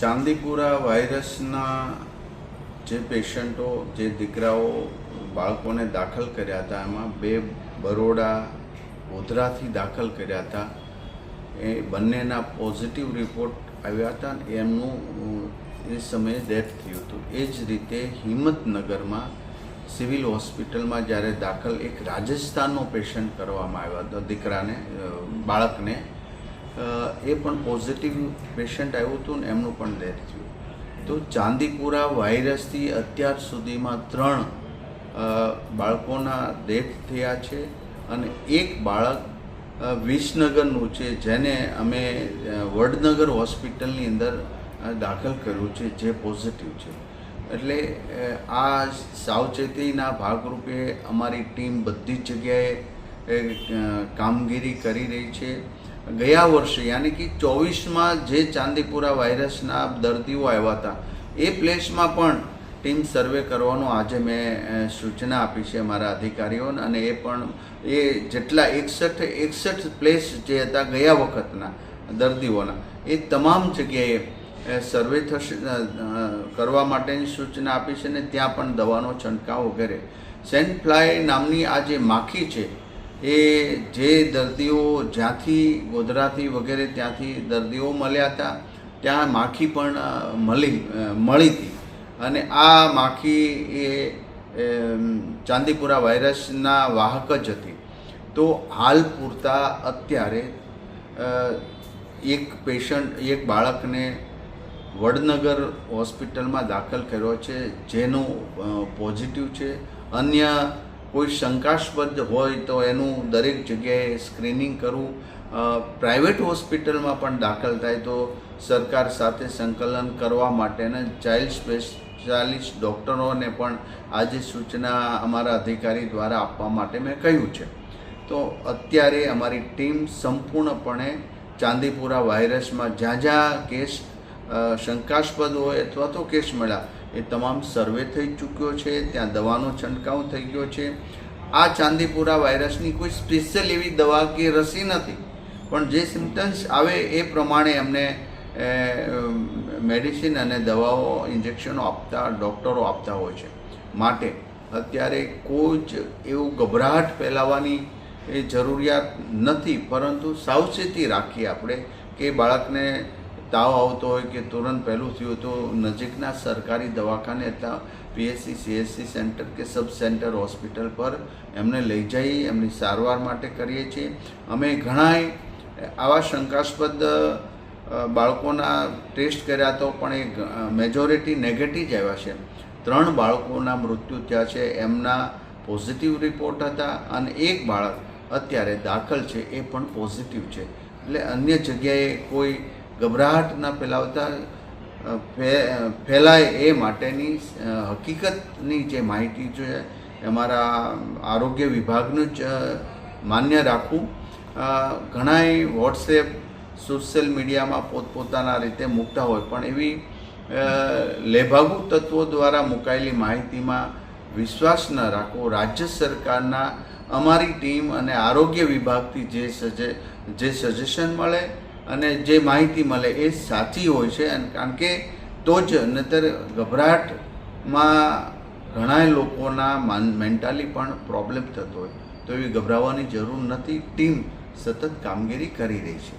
ચાંદીપુરા વાયરસના જે પેશન્ટો જે દીકરાઓ બાળકોને દાખલ કર્યા હતા એમાં 2 બરોડા ગોધરાથી દાખલ કર્યા હતા. એ બંનેના પોઝિટિવ રિપોર્ટ આવ્યા હતા અને એમનું એ સમયે ડેથ થયું હતું. એ જ રીતે હિંમતનગરમાં સિવિલ હોસ્પિટલમાં જ્યારે દાખલ એક રાજસ્થાનનો પેશન્ટ કરવામાં આવ્યો હતો, દીકરાને બાળકને એ પણ પોઝિટિવ પેશન્ટ આવ્યું હતું ને એમનું પણ ડેથ થયું. તો ચાંદીપુરા વાયરસથી અત્યાર સુધીમાં 3 બાળકોના ડેથ થયા છે અને એક બાળક વિસનગરનું છે જેને અમે વડનગર હોસ્પિટલની અંદર દાખલ કર્યું છે જે પોઝિટિવ છે. એટલે આ સાવચેતીના ભાગરૂપે અમારી ટીમ બધી જ જગ્યાએ કામગીરી કરી રહી છે. ગયા વર્ષે યાની કે 24માં જે ચાંદીપુરા વાયરસના દર્દીઓ આવ્યા હતા એ પ્લેસમાં પણ ટીમ સર્વે કરવાનો આજે મેં સૂચના આપી છે અમારા અધિકારીઓને. અને એ પણ એ જેટલા 61 પ્લેસ જે હતા ગયા વખતના દર્દીઓના એ તમામ જગ્યાએ સર્વે થશે કરવા માટેની સૂચના આપી છે. ને ત્યાં પણ દવાનો છંટકાવ વગેરે. સેન્ટ ફ્લાય નામની આ જે માખી છે એ જે દર્દીઓ જ્યાંથી ગોધરાથી વગેરે ત્યાંથી દર્દીઓ મળ્યા હતા ત્યાં માખી પણ મળી હતી. અને આ માખી એ ચાંદીપુરા વાયરસના વાહક જ હતી. તો હાલ પૂરતા અત્યારે એક બાળકને વડનગર હોસ્પિટલમાં દાખલ કર્યો છે જેનું પોઝિટિવ છે. અન્ય કોઈ શંકાસ્પદ હોય તો એનું દરેક જગ્યાએ સ્ક્રીનિંગ કરવું. પ્રાઇવેટ હોસ્પિટલમાં પણ દાખલ થાય તો સરકાર સાથે સંકલન કરવા માટેના ચાઇલ્ડ સ્પેશિયાલિસ્ટ ડૉક્ટરોને પણ આજે સૂચના અમારા અધિકારી દ્વારા આપવા માટે મેં કહ્યું છે. તો અત્યારે અમારી ટીમ સંપૂર્ણપણે ચાંદીપુરા વાયરસમાં જ્યાં જ્યાં કેસ શંકાસ્પદ હોય અથવા તો કેસ મળ્યા એ તમામ સર્વે થઈ ચૂક્યો છે. ત્યાં દવાનો છંટકાવ થઈ ગયો છે. આ ચાંદીપુરા વાયરસની કોઈ સ્પેશિયલ એવી દવા કે રસી નથી, પણ જે સિમ્ટમ્સ આવે એ પ્રમાણે એમને મેડિસિન અને દવાઓ ઇન્જેક્શનો આપતા ડૉક્ટરો આપતા હોય છે. માટે અત્યારે કોઈ જ એવું ગભરાટ ફેલાવવાની એ જરૂરિયાત નથી, પરંતુ સાવચેતી રાખીએ આપણે કે બાળકને તાવ આવતો હોય કે તુરંત પહેલું થયું તો નજીકના સરકારી દવાખાને અથવા PSC CSC સેન્ટર કે સબ સેન્ટર હોસ્પિટલ પર એમને લઈ જઈ એમની સારવાર માટે કરીએ છીએ. અમે ઘણાય આવા શંકાસ્પદ બાળકોના ટેસ્ટ કર્યા તો પણ એ મેજોરિટી નેગેટિવ જ આવ્યા છે. 3 બાળકોના મૃત્યુ થયા છે, એમના પોઝિટિવ રિપોર્ટ હતા અને એક બાળક અત્યારે દાખલ છે એ પણ પોઝિટિવ છે. એટલે અન્ય જગ્યાએ કોઈ ગભરાટ ન ફેલાવતા ફેલાય એ માટેની હકીકતની જે માહિતી છે અમારા આરોગ્ય વિભાગનું જ માન્ય રાખવું. ઘણાય વોટ્સએપ સોશિયલ મીડિયામાં પોતપોતાના રીતે મૂકતા હોય, પણ એવી લેભાગુ તત્વો દ્વારા મુકાયેલી માહિતીમાં વિશ્વાસ ન રાખવો. રાજ્ય સરકારના અમારી ટીમ અને આરોગ્ય વિભાગથી જે સજેશન મળે અને જે માહિતી મળે એ સાચી હોય છે. કારણ કે તો જ નહીતર ગભરાટમાં ઘણા લોકોના મેન્ટલી પણ પ્રોબ્લેમ થતો હોય. તો એવી ગભરાવાની જરૂર નથી. ટીમ સતત કામગીરી કરી રહી છે.